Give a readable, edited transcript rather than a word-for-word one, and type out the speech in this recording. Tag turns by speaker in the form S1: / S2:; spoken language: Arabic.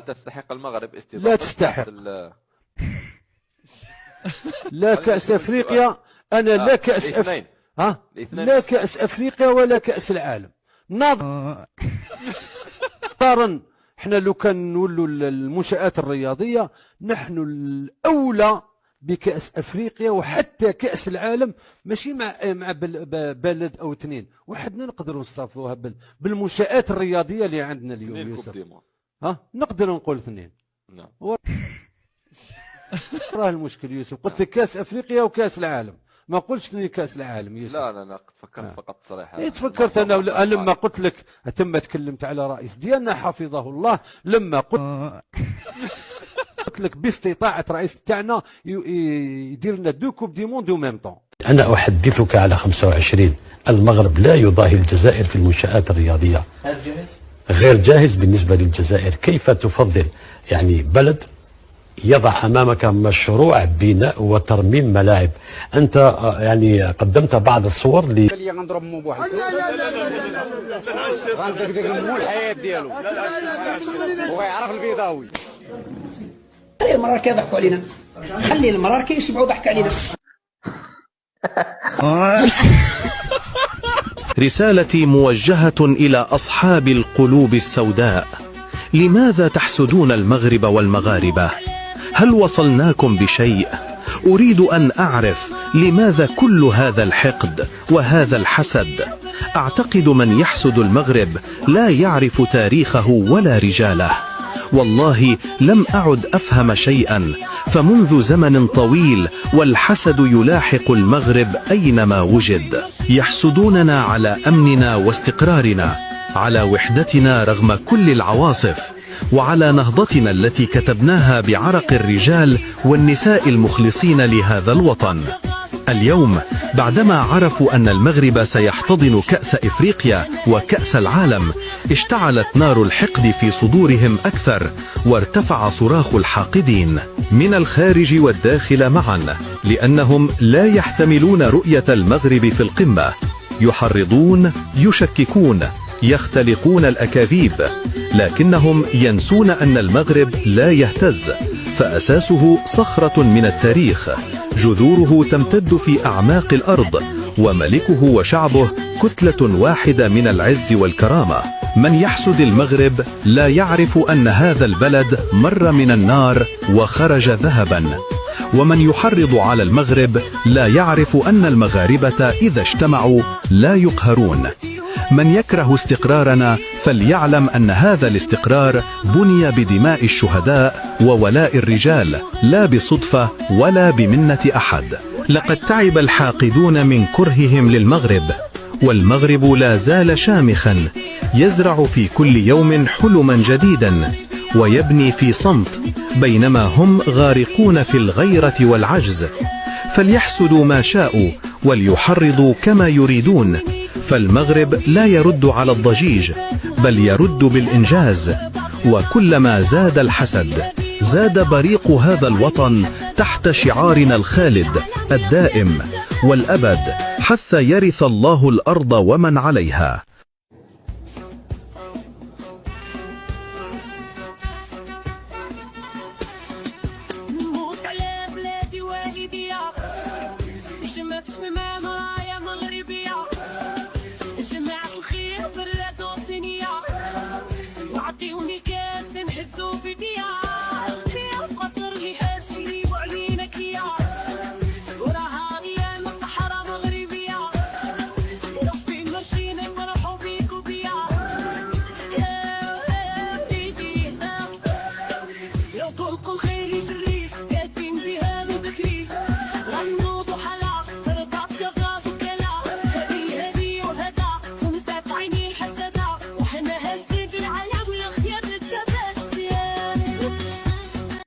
S1: هل تستحق المغرب استضافة
S2: لا تستحق. لا كأس أفريقيا. أنا لا كأس لا كأس أفريقيا ولا كأس العالم. نظرا احنا لو كان نولوا المنشآت الرياضية نحن الأولى بكأس أفريقيا وحتى كأس العالم، ماشي مع بلد أو اثنين، وحدنا نقدروا نستضيفوها بالمنشآت الرياضية اللي عندنا اليوم يوسف. نقدر نقول اثنين. نعم. راه المشكل يوسف، قلت لك كأس أفريقيا وكأس العالم، ما قلتش لي كأس العالم يوسف.
S1: لا أنا فكرت فقط صراحة.
S2: تفكرت أنا لما قلت لك تم تكلمت على رئيس ديالنا حفظه الله، لما قلت لك باستطاعة رئيس تاعنا يدير لنا 2 كوب دي موند وميم طون.
S3: أنا أحدثك على 25. المغرب لا يضاهي الجزائر في المنشآت الرياضية. غير جاهز بالنسبة للجزائر. كيف تفضل يعني بلد يضع أمامك مشروع بناء وترميم ملاعب؟ أنت يعني قدمت بعض الصور
S4: اللي غنضرب مو بواحد غندقدق مو الحياة ديالو وغيعرف البيضاوي.
S5: خلي المراركة يضحكوا علينا، خلي المراركة يشبعوا ضحك علينا.
S6: رسالتي موجهة إلى أصحاب القلوب السوداء. لماذا تحسدون المغرب والمغاربة؟ هل وصلناكم بشيء؟ أريد أن أعرف لماذا كل هذا الحقد وهذا الحسد؟ أعتقد من يحسد المغرب لا يعرف تاريخه ولا رجاله. والله لم أعد أفهم شيئا، فمنذ زمن طويل والحسد يلاحق المغرب أينما وجد. يحسدوننا على أمننا واستقرارنا، على وحدتنا رغم كل العواصف، وعلى نهضتنا التي كتبناها بعرق الرجال والنساء المخلصين لهذا الوطن. اليوم بعدما عرفوا أن المغرب سيحتضن كأس إفريقيا وكأس العالم، اشتعلت نار الحقد في صدورهم أكثر، وارتفع صراخ الحاقدين من الخارج والداخل معا، لأنهم لا يحتملون رؤية المغرب في القمة. يحرضون، يشككون، يختلقون الأكاذيب، لكنهم ينسون أن المغرب لا يهتز، فأساسه صخرة من التاريخ، جذوره تمتد في أعماق الأرض، وملكه وشعبه كتلة واحدة من العز والكرامة. من يحسد المغرب لا يعرف أن هذا البلد مر من النار وخرج ذهبا، ومن يحرض على المغرب لا يعرف أن المغاربة إذا اجتمعوا لا يقهرون. من يكره استقرارنا فليعلم أن هذا الاستقرار بني بدماء الشهداء وولاء الرجال، لا بصدفة ولا بمنة أحد. لقد تعب الحاقدون من كرههم للمغرب، والمغرب لا زال شامخا، يزرع في كل يوم حلما جديدا، ويبني في صمت، بينما هم غارقون في الغيرة والعجز. فليحسدوا ما شاءوا وليحرضوا كما يريدون، فالمغرب لا يرد على الضجيج، بل يرد بالإنجاز. وكلما زاد الحسد زاد بريق هذا الوطن تحت شعارنا الخالد الدائم والأبد، حتى يرث الله الأرض ومن عليها.
S7: عطيوني كاس نهزو بديا وقطر لي اسفلي وعلينا كيا وراها ايام الصحراء مغربية لو فين ماشيين يفرحوا بيكو بيا يا بيدي يا طلقوا